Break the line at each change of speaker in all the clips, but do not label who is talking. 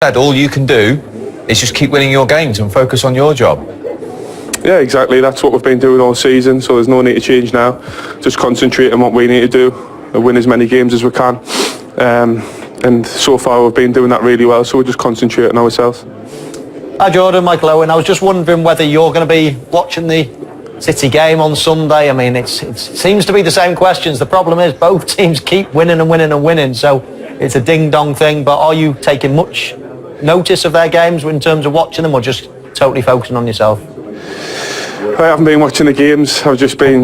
all you can do is just keep winning your games and focus on your job.
Yeah, exactly. That's what we've been doing all season, so there's no need to change now. Just concentrate on what we need to do and win as many games as we can. And so far we've been doing that really well, so we're just concentrating on ourselves.
Hi Jordan, Michael Owen. I was just wondering whether you're going to be watching the City game on Sunday. I mean, it seems to be the same questions. The problem is both teams keep winning and winning and winning, so it's a ding-dong thing. But are you taking much notice of their games in terms of watching them, or just totally focusing on yourself?
I haven't been watching the games. I've just been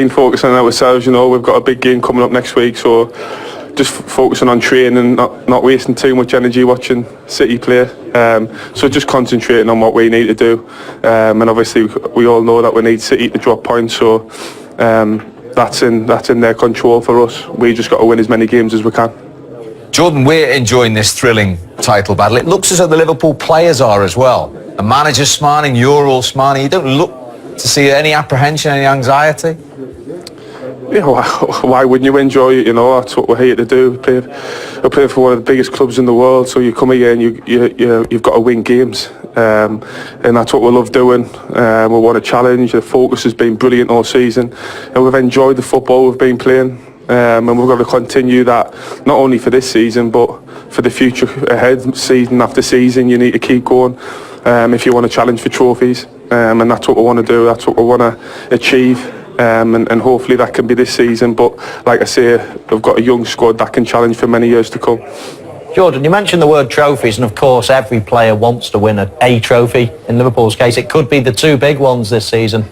focusing on ourselves. You know, we've got a big game coming up next week, so just focusing on training, not wasting too much energy watching City play. So just concentrating on what we need to do. And obviously we all know that we need City to drop points, so that's in their control for us. We just got to win as many games as we can.
Jordan, we're enjoying this thrilling title battle. It looks as though the Liverpool players are as well. The manager's smiling, you're all smiling. You don't look to see any apprehension, any anxiety?
Yeah, why wouldn't you enjoy it? You know, that's what we're here to do. We play for one of the biggest clubs in the world, so you come here and you've got to win games. And that's what we love doing. We want a challenge. The focus has been brilliant all season, and we've enjoyed the football we've been playing. And we're going to continue that, not only for this season but for the future ahead. Season after season, you need to keep going if you want to challenge for trophies, and that's what we want to do. That's what we want to achieve, and hopefully that can be this season. But like I say, we've got a young squad that can challenge for many years to come.
Jordan, you mentioned the word trophies, and of course every player wants to win a trophy. In Liverpool's case, it could be the two big ones this season.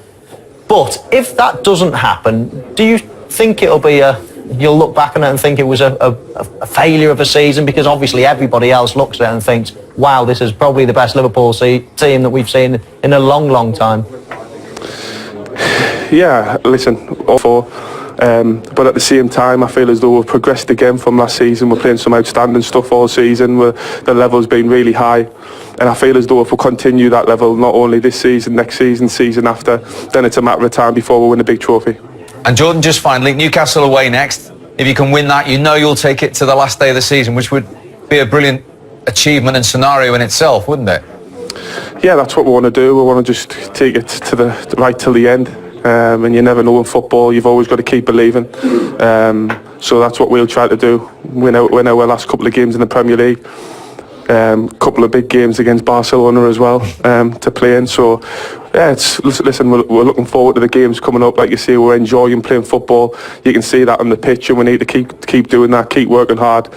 But if that doesn't happen, do you think it'll be you'll look back on it and think it was a failure of a season? Because obviously everybody else looks at it and thinks, wow, this is probably the best Liverpool team that we've seen in a long, long time. Yeah, listen, but at the same time I feel as though we've progressed again from last season. We're playing some outstanding stuff all season. The level's been really high, and I feel as though if we continue that level, not only this season, next season, season after, then it's a matter of time before we win a big trophy.
And Jordan, just finally, Newcastle away next. If you can win that, you know you'll take it to the last day of the season, which would be a brilliant achievement and scenario in itself, wouldn't it?
Yeah, that's what we want to do. We want to just take it to right till the end. And you never know in football, you've always got to keep believing. So that's what we'll try to do. Win our last couple of games in the Premier League. Couple of big games against Barcelona as well to play in. So yeah, listen, we're looking forward to the games coming up. Like you say, we're enjoying playing football. You can see that on the pitch, and we need to keep doing that, keep working hard.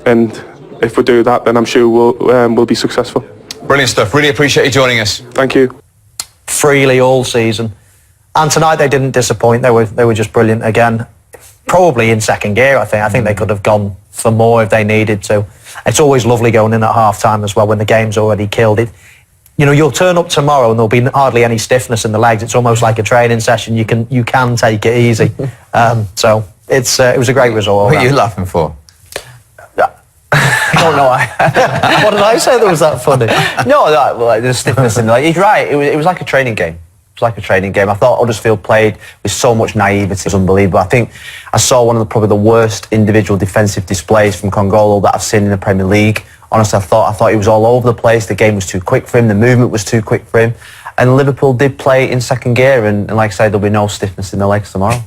And if we do that, then I'm sure we'll be successful.
Brilliant stuff. Really appreciate you joining us.
Thank you.
Freely all season, and tonight they didn't disappoint. They were just brilliant again. Probably in second gear, I think they could have gone for more if they needed to. It's always lovely going in at half-time as well when the game's already killed. You know, you'll turn up tomorrow and there'll be hardly any stiffness in the legs. It's almost like a training session. You can take it easy. So it was a great result.
What are you laughing for?
I don't know. What did I say that was that funny?
No, the stiffness in the leg. He's right. It was like a training game. It was like a training game. I thought Huddersfield played with so much naivety. It was unbelievable. I think I saw one of probably the worst individual defensive displays from Congolo that I've seen in the Premier League. Honestly, I thought he was all over the place. The game was too quick for him. The movement was too quick for him. And Liverpool did play in second gear. And like I said, there'll be no stiffness in the legs tomorrow.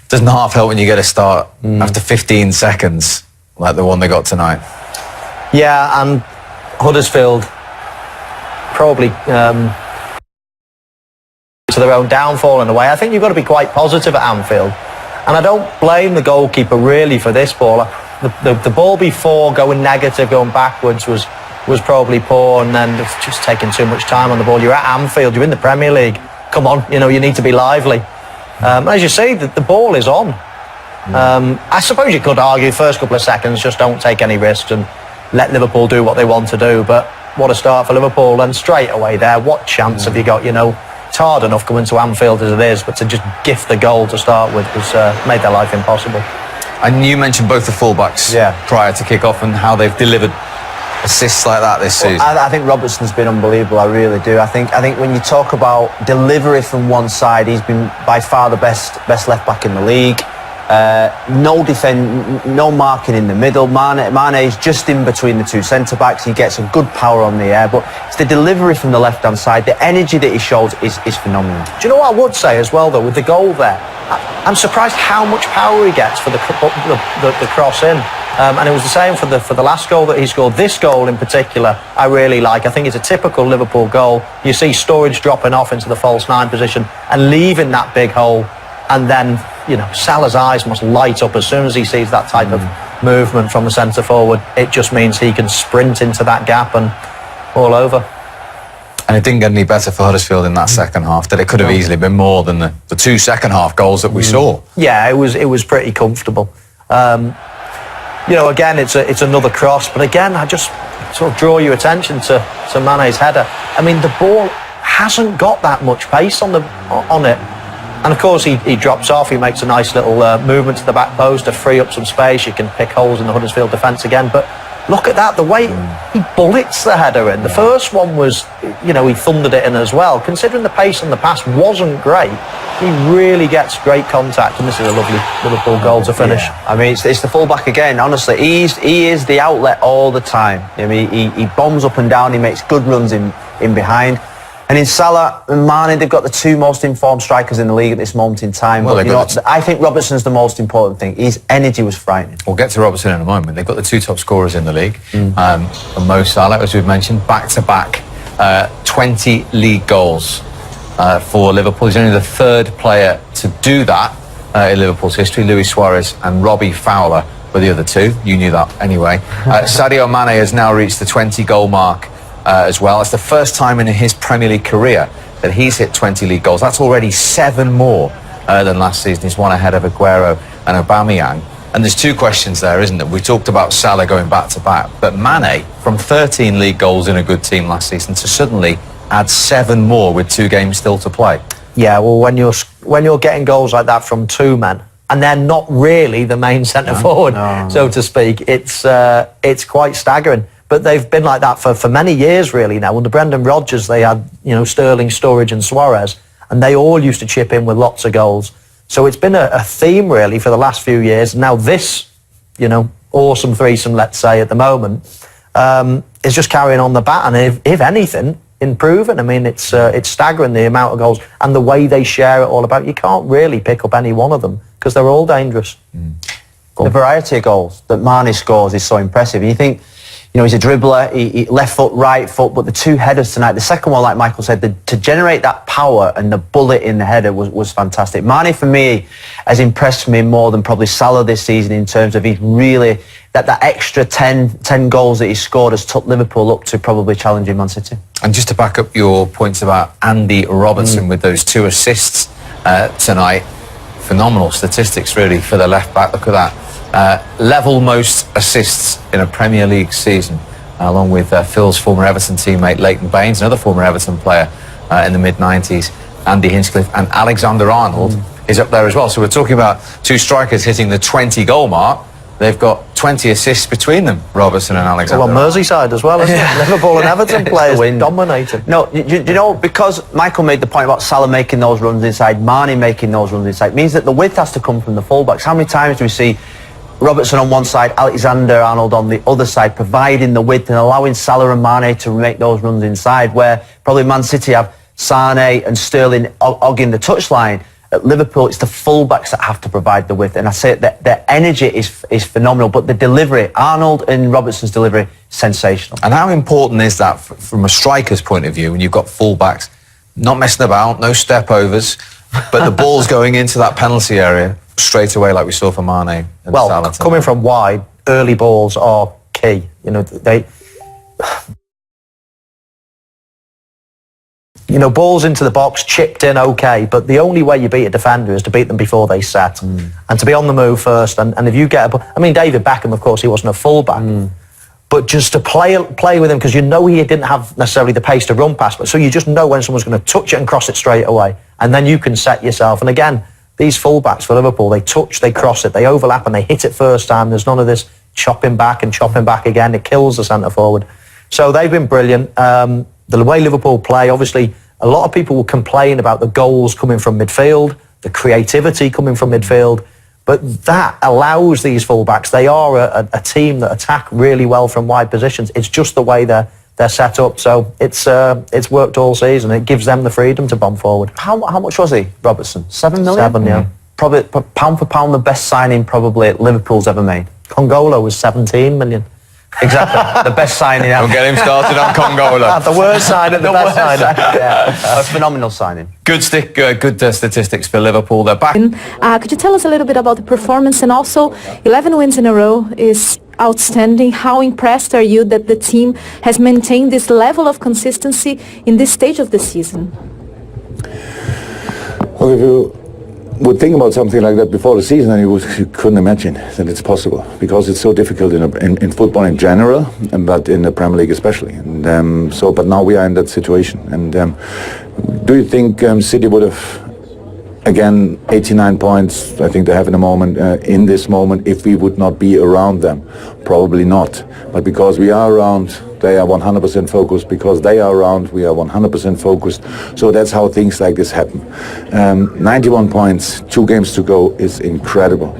Doesn't half help when you get a start after 15 seconds like the one they got tonight.
Yeah, and Huddersfield probably to their own downfall in a way. I think you've got to be quite positive at Anfield. And I don't blame the goalkeeper really for this ball. The ball before going negative, going backwards was probably poor, and then it's just taking too much time on the ball. You're at Anfield, you're in the Premier League. Come on, you need to be lively. As you see, the ball is on. I suppose you could argue first couple of seconds, just don't take any risks and let Liverpool do what they want to do. But what a start for Liverpool, and straight away there, what chance have you got? It's hard enough coming to Anfield as it is, but to just gift the goal to start with was made their life impossible.
And you mentioned both the fullbacks prior to kick-off and how they've delivered assists like that this season.
I think Robertson's been unbelievable. I really do. I think when you talk about delivery from one side, he's been by far the best left back in the league. No marking in the middle. Mane's just in between the two centre-backs. He gets a good power on the air, but it's the delivery from the left-hand side. The energy that he shows is phenomenal.
Do you know what I would say as well, though, with the goal there? I'm surprised how much power he gets for the cross in. And it was the same for the last goal that he scored. This goal in particular, I really like. I think it's a typical Liverpool goal. You see Sturridge dropping off into the false 9 position and leaving that big hole, and then, you know, Salah's eyes must light up as soon as he sees that type of movement from the centre forward. It just means he can sprint into that gap and all over.
And it didn't get any better for Huddersfield in that second half, that it could have easily been more than the 2 second half goals that we saw.
Yeah, it was pretty comfortable. You know, again, it's another cross, but again, I just sort of draw your attention to Mane's header. I mean, the ball hasn't got that much pace on it. And of course, he drops off. He makes a nice little movement to the back post to free up some space. You can pick holes in the Huddersfield defence again. But look at that, the way he bullets the header in. The first one was, you know, he thundered it in as well. Considering the pace on the pass wasn't great, he really gets great contact. And this is a lovely Liverpool goal to finish.
Yeah. I mean, it's the full-back again. Honestly, he is the outlet all the time. I mean, he bombs up and down. He makes good runs in behind. And in Salah and Mane, they've got the 2 most informed strikers in the league at this moment in time.
Well,
But, I think Robertson's the most important thing. His energy was frightening.
We'll get to Robertson in a moment. They've got the 2 top scorers in the league. And Mo Salah, as we've mentioned, back-to-back 20 league goals for Liverpool. He's only the 3rd player to do that in Liverpool's history. Luis Suarez and Robbie Fowler were the other 2. You knew that anyway. Sadio Mane has now reached the 20-goal mark as well. It's the first time in his Premier League career that he's hit 20 league goals. That's already 7 more than last season. He's one ahead of Aguero and Aubameyang. And there's 2 questions there, isn't there? We talked about Salah going back-to-back, but Mane, from 13 league goals in a good team last season to suddenly add 7 more with 2 games still to play.
Yeah, well, when you're getting goals like that from 2 men, and they're not really the main centre forward, so to speak, it's quite staggering. But they've been like that for many years, really, now. Under Brendan Rodgers, they had, you know, Sterling, Sturridge and Suarez, and they all used to chip in with lots of goals. So it's been a theme, really, for the last few years. Now this, you know, awesome threesome, let's say, at the moment, is just carrying on the baton, and if anything, improving. I mean, it's staggering the amount of goals and the way they share it all about. You can't really pick up any one of them because they're all dangerous.
The variety of goals that Mane scores is so impressive. And you think, you know, he's a dribbler, he left foot, right foot, but the 2 headers tonight, the second one, like Michael said, to generate that power and the bullet in the header was fantastic. Mane, for me, has impressed me more than probably Salah this season in terms of he's really, that extra 10 goals that he scored has took Liverpool up to probably challenging Man City.
And just to back up your points about Andy Robertson with those 2 assists tonight, phenomenal statistics really for the left-back. Look at that. Level most assists in a Premier League season, along with Phil's former Everton teammate Leighton Baines, another former Everton player in the mid-90s, Andy Hinchcliffe, and Alexander-Arnold is up there as well. So we're talking about 2 strikers hitting the 20-goal mark. They've got 20 assists between them, Robertson and Alexander.
Well, on Merseyside as well, isn't it? Liverpool and Everton players dominating.
No, you know, because Michael made the point about Salah making those runs inside, Mane making those runs inside, means that the width has to come from the fullbacks. How many times do we see Robertson on one side, Alexander-Arnold on the other side, providing the width and allowing Salah and Mane to make those runs inside, where probably Man City have Sane and Sterling hogging the touchline. At Liverpool, it's the fullbacks that have to provide the width, and I say that their energy is phenomenal, but the delivery, Arnold and Robertson's delivery, sensational.
And how important is that from a striker's point of view when you've got fullbacks not messing about, no step overs, but the ball's going into that penalty area straight away, like we saw for Mane and Salah?
Well, coming from wide, early balls are key. You know, balls into the box, chipped in, okay, but the only way you beat a defender is to beat them before they set and to be on the move first. And if you get David Beckham, of course, he wasn't a full-back, but just to play with him, because you know he didn't have necessarily the pace to run past, but so you just know when someone's going to touch it and cross it straight away, and then you can set yourself. And again, these full-backs for Liverpool, they touch, they cross it, they overlap, and they hit it first time. There's none of this chopping back and chopping back again. It kills the centre-forward. So they've been brilliant. The way Liverpool play, obviously, a lot of people will complain about the goals coming from midfield, the creativity coming from midfield, But that allows these fullbacks. They are a team that attack really well from wide positions. It's just the way they're set up. So it's worked all season. It gives them the freedom to bomb forward.
How much was he, Robertson? 7 million?
7, yeah.
Probably, pound for pound, the best signing probably Liverpool's ever made.
Congola was 17 million.
Exactly. The best signing ever.
Don't get him started on Congola.
The worst signing, the best signing.
Yeah, a phenomenal signing.
Good statistics for Liverpool. They're back.
Could you tell us a little bit about the performance, and also 11 wins in a row is outstanding. How impressed are you that the team has maintained this level of consistency in this stage of the season?
Well, if you would think about something like that before the season, then you couldn't imagine that it's possible, because it's so difficult in football in general, but in the Premier League especially. And but now we are in that situation. And do you think City would have, again, 89 points, I think they have in the moment, in this moment, if we would not be around them? Probably not. But because we are around, they are 100% focused. Because they are around, we are 100% focused. So that's how things like this happen. 91 points, 2 games to go is incredible.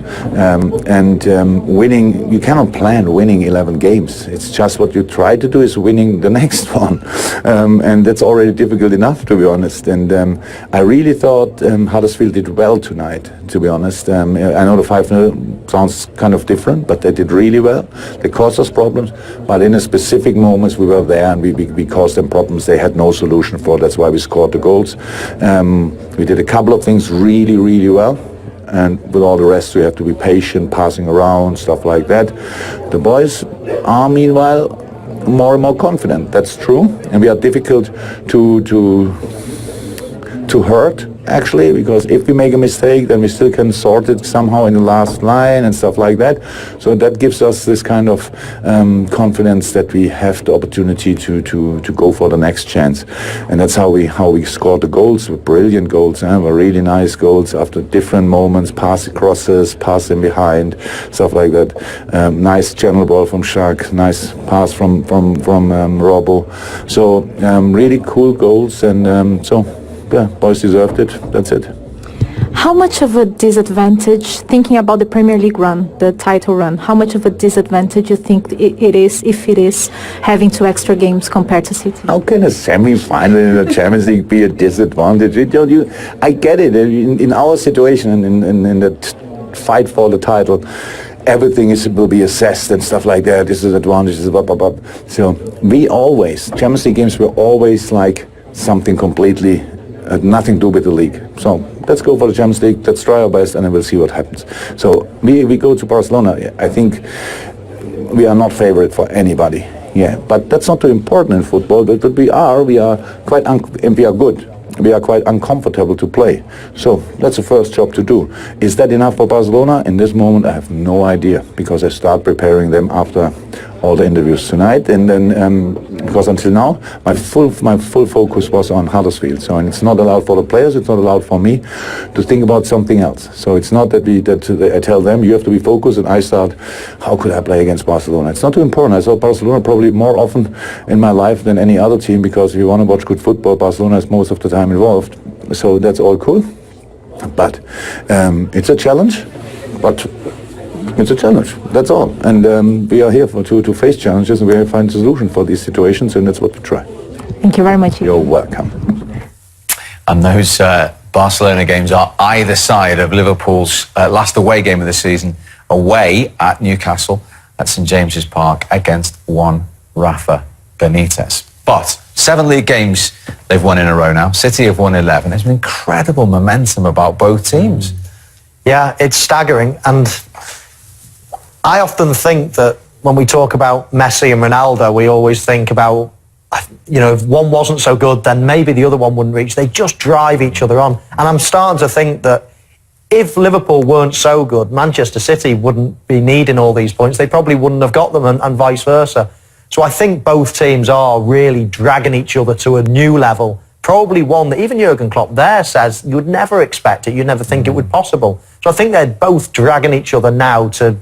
Winning, you cannot plan winning 11 games. It's just what you try to do is winning the next one. And that's already difficult enough, to be honest. And I really thought Huddersfield did well tonight, to be honest. I know the 5-0 sounds kind of different, but they did really well. They caused us problems, but in a specific moments we were there and we caused them problems they had no solution for. That's why we scored the goals. We did a couple of things really, really well. And with all the rest, we have to be patient, passing around, stuff like that. The boys are, meanwhile, more and more confident. That's true. And we are difficult to hurt, actually, because if we make a mistake, then we still can sort it somehow in the last line and stuff like that. So that gives us this kind of confidence that we have the opportunity to go for the next chance. And that's how we scored the goals. Brilliant goals, were really nice goals after different moments, pass crosses, pass in behind, stuff like that. Nice channel ball from Shaq, nice pass from Robbo. So really cool goals, and yeah, boys deserved it. That's it.
How much of a disadvantage, thinking about the Premier League run, the title run, how much of a disadvantage you think it is, if it is, having 2 extra games compared to City?
How can a semi-final in the Champions League be a disadvantage? I get it. In our situation and in that fight for the title, everything will be assessed and stuff like that. This is advantages, blah, blah, blah. So we always, Champions League games were always like something completely had nothing to do with the league. So let's go for the Champions League, let's try our best, and then we'll see what happens. So we go to Barcelona. I think we are not favorite for anybody. Yeah, but that's not too important in football. But we are quite and we are good. We are quite uncomfortable to play. So that's the first job to do. Is that enough for Barcelona? In this moment, I have no idea, because I start preparing them after all the interviews tonight, and then because until now my full focus was on Huddersfield. So, and it's not allowed for the players, it's not allowed for me to think about something else. So it's not that I tell them you have to be focused, and I start, how could I play against Barcelona? It's not too important. I saw Barcelona probably more often in my life than any other team, because if you want to watch good football, Barcelona is most of the time involved. So that's all cool. But it's a challenge, but it's a challenge, that's all. And we are here to face challenges, and we have to find a solution for these situations, and that's what we try.
Thank you very much.
You're welcome.
And those Barcelona games are either side of Liverpool's last away game of the season, away at Newcastle at St James's Park against one Rafa Benitez. But 7 league games they've won in a row now. City have won 11. There's been incredible momentum about both teams.
Yeah, it's staggering. And I often think that when we talk about Messi and Ronaldo, we always think about, if one wasn't so good, then maybe the other one wouldn't reach. They just drive each other on. And I'm starting to think that if Liverpool weren't so good, Manchester City wouldn't be needing all these points. They probably wouldn't have got them, and vice versa. So I think both teams are really dragging each other to a new level. Probably one that even Jurgen Klopp there says you would never expect it. You'd never think it would be possible. So I think they're both dragging each other now to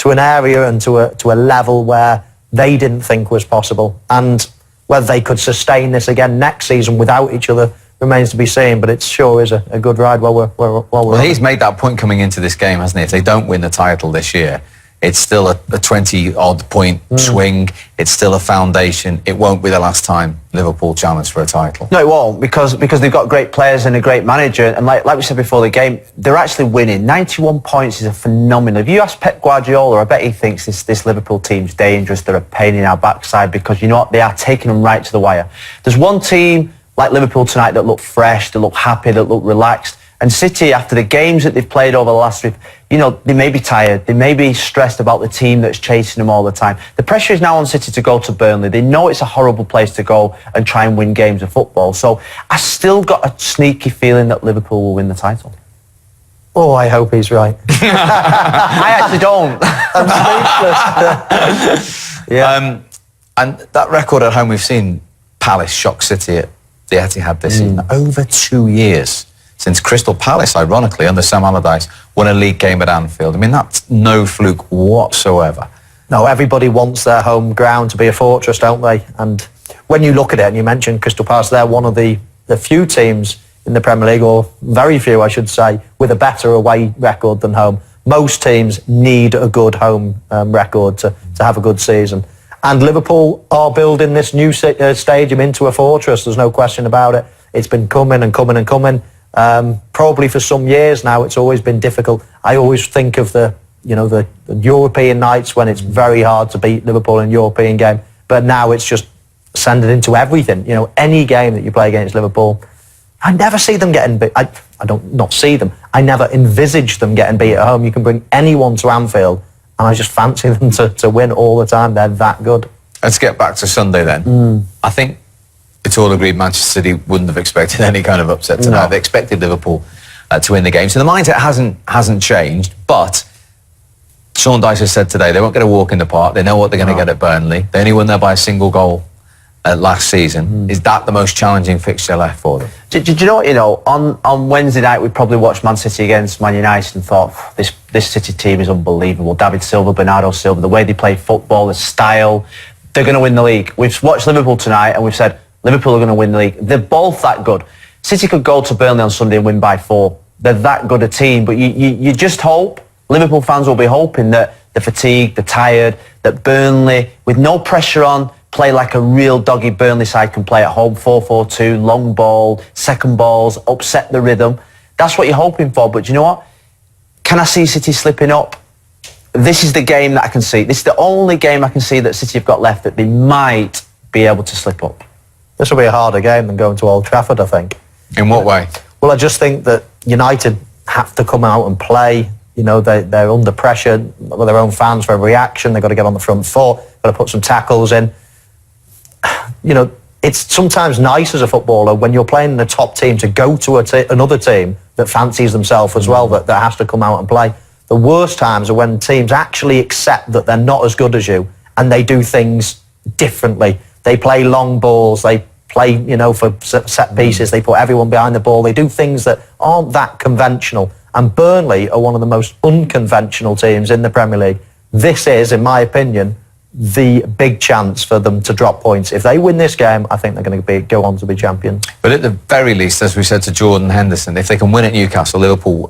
an area and to a level where they didn't think was possible. And whether they could sustain this again next season without each other, remains to be seen, but it sure is a good ride while we're
Well, he's made that point coming into this game, hasn't he? If they don't win the title this year, it's still a 20-odd point swing. It's still a foundation. It won't be the last time Liverpool challenge for a title.
No, it won't, because they've got great players and a great manager. And like we said before the game, they're actually winning. 91 points is a phenomenal. If you ask Pep Guardiola, I bet he thinks this Liverpool team's dangerous. They're a pain in our backside, because you know what? They are taking them right to the wire. There's one team like Liverpool tonight that look fresh, that look happy, that look relaxed. And City, after the games that they've played over the last week, you know, they may be tired. They may be stressed about the team that's chasing them all the time. The pressure is now on City to go to Burnley. They know it's a horrible place to go and try and win games of football. So I still got a sneaky feeling that Liverpool will win the title.
Oh, I hope he's right.
I actually don't.
I'm speechless.
Yeah. And that record at home, we've seen Palace shock City at the Etihad this season. Over 2 years since Crystal Palace, ironically, under Sam Allardyce, won a league game at Anfield. I mean, that's no fluke whatsoever.
No, everybody wants their home ground to be a fortress, don't they? And when you look at it, and you mentioned Crystal Palace, they're one of the few teams in the Premier League, or very few, I should say, with a better away record than home. Most teams need a good home record to have a good season. And Liverpool are building this new stadium into a fortress. There's no question about it. It's been coming and coming and coming. Probably for some years now, it's always been difficult. I always think of the European nights when it's very hard to beat Liverpool in a European game. But now it's just sending into everything. You know, any game that you play against Liverpool, I never see them getting beat. I don't not see them. I never envisage them getting beat at home. You can bring anyone to Anfield, and I just fancy them to win all the time. They're that good.
Let's get back to Sunday then. I think it's all agreed Manchester City wouldn't have expected any kind of upset tonight.
No.
They expected Liverpool to win the game. So the mindset hasn't changed, but Sean Dyche has said today they won't get a walk in the park. They know what they're going to get at Burnley. They only won there by a single goal last season. Is that the most challenging fixture left for them?
Did you know what, on Wednesday night we probably watched Man City against Man United and thought, this City team is unbelievable. David Silva, Bernardo Silva, the way they play football, the style, they're going to win the league. We've watched Liverpool tonight and we've said, Liverpool are going to win the league. They're both that good. City could go to Burnley on Sunday and win by 4. They're that good a team, but you just hope, Liverpool fans will be hoping that they're fatigued, they're tired, that Burnley, with no pressure on, play like a real doggy Burnley side can play at home, 4-4-2, long ball, second balls, upset the rhythm. That's what you're hoping for, but you know what? Can I see City slipping up? This is the game that I can see. This is the only game I can see that City have got left that they might be able to slip up.
This will be a harder game than going to Old Trafford, I think.
In what way?
Well, I just think that United have to come out and play. You know, they're under pressure with their own fans for a reaction. They've got to get on the front foot, got to put some tackles in. You know, it's sometimes nice as a footballer when you're playing in the top team to go to another team that fancies themselves as well, that has to come out and play. The worst times are when teams actually accept that they're not as good as you and they do things differently. They play long balls, they play, for set pieces, they put everyone behind the ball, they do things that aren't that conventional. And Burnley are one of the most unconventional teams in the Premier League. This is, in my opinion, the big chance for them to drop points. If they win this game, I think they're going to go on to be champions.
But at the very least, as we said to Jordan Henderson, if they can win at Newcastle, Liverpool,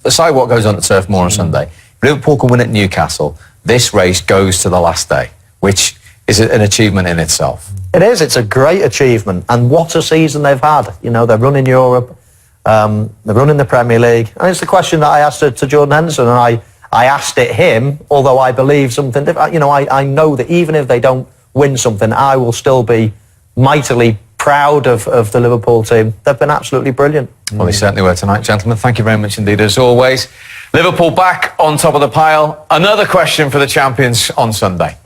aside what goes on at Turf Moor on Sunday, if Liverpool can win at Newcastle, this race goes to the last day, which is an achievement in itself.
It is. It's a great achievement. And what a season they've had. They're running Europe, they're running the Premier League. And it's the question that I asked to Jordan Henderson, and I asked it him, although I believe something different. I know that even if they don't win something, I will still be mightily proud of the Liverpool team. They've been absolutely brilliant.
Well, they certainly were tonight, gentlemen. Thank you very much indeed, as always. Liverpool back on top of the pile. Another question for the champions on Sunday.